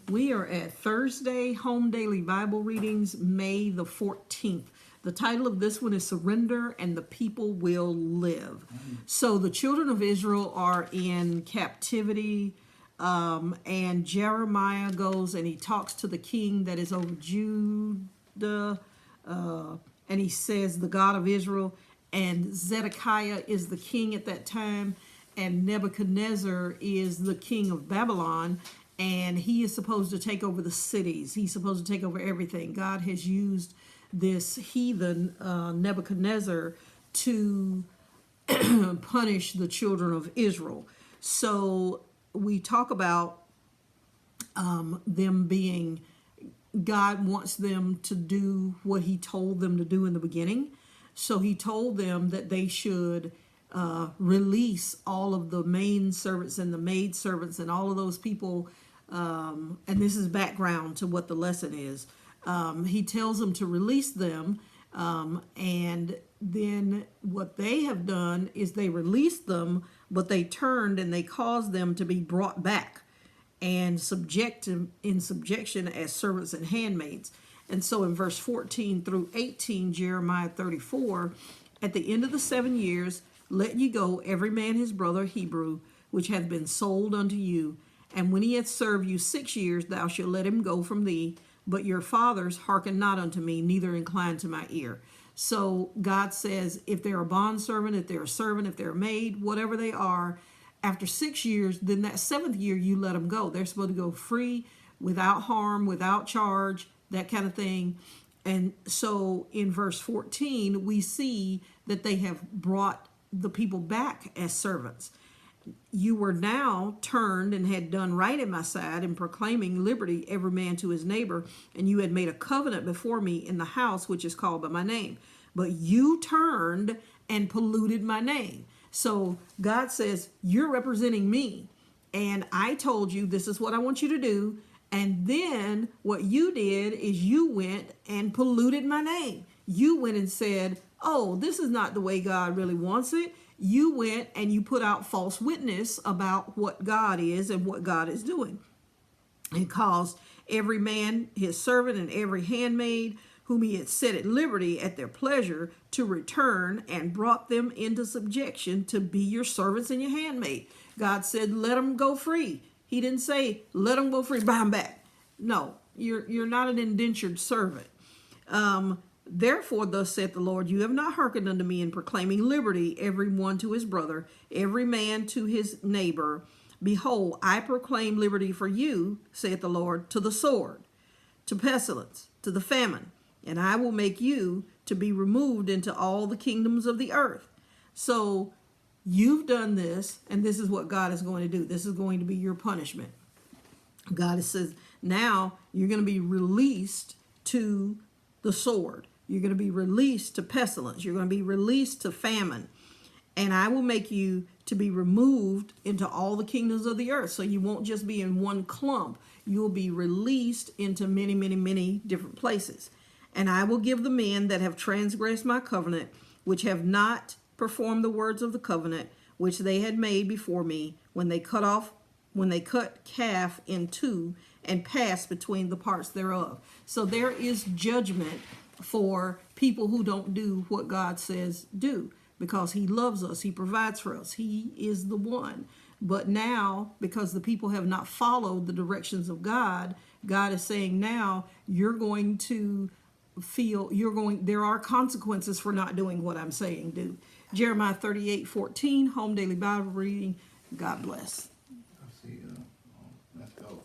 We are at Thursday Home Daily Bible Readings, May the 14th. The title of this one is Surrender and the People Will Live. So the children of Israel are in captivity, and Jeremiah goes and he talks to the king that is over Judah, and he says, the God of Israel, and Zedekiah is the king at that time, and Nebuchadnezzar is the king of Babylon, and he is supposed to take over the cities. He's supposed to take over everything. God has used this heathen Nebuchadnezzar to punish the children of Israel. So we talk about them being, God wants them to do what he told them to do in the beginning. So he told them that they should release all of the main servants and the maid servants and all of those people. And this is background to what the lesson is. He tells them to release them. And then what they have done is they released them, but they turned and they caused them to be brought back and in subjection as servants and handmaids. And so in verse 14 through 18, Jeremiah 34, at the end of the 7 years, let ye go every man his brother Hebrew, which hath been sold unto you. And when he hath served you 6 years, thou shalt let him go from thee. But your fathers hearken not unto me, neither incline to my ear. So God says, if they're a bondservant, if they're a servant, if they're a maid, whatever they are, after 6 years, then that 7th year, you let them go. They're supposed to go free, without harm, without charge, that kind of thing. And so in verse 14, we see that they have brought the people back as servants. You were now turned and had done right in my sight in proclaiming liberty every man to his neighbor, and you had made a covenant before me in the house which is called by my name. But you turned and polluted my name. So God says, you're representing me, and I told you this is what I want you to do. And then what you did is you went and polluted my name. You went and said, oh, this is not the way God really wants it. You went and you put out false witness about what God is and what God is doing. And caused every man his servant and every handmaid whom he had set at liberty at their pleasure to return, and brought them into subjection to be your servants and your handmaid. God said, let them go free. He didn't say, let them go free, buy them back. No, you're not an indentured servant. Therefore, thus saith the Lord, you have not hearkened unto me in proclaiming liberty, every one to his brother, every man to his neighbor. Behold, I proclaim liberty for you, saith the Lord, to the sword, to pestilence, to the famine, and I will make you to be removed into all the kingdoms of the earth. So you've done this, and this is what God is going to do. This is going to be your punishment. God says, now you're going to be released to the sword. You're going to be released to pestilence. You're going to be released to famine. And I will make you to be removed into all the kingdoms of the earth. So you won't just be in one clump. You'll be released into many, many, many different places. And I will give the men that have transgressed my covenant, which have not performed the words of the covenant, which they had made before me, when they cut calf in two and passed between the parts thereof. So there is judgment for people who don't do what God says do, because he loves us. He provides for us. He is the one. But now, because the people have not followed the directions of God, God is saying now you're going to there are consequences for not doing what I'm saying do. Jeremiah 38:14, Home Daily Bible Reading. God bless. I see, let's go.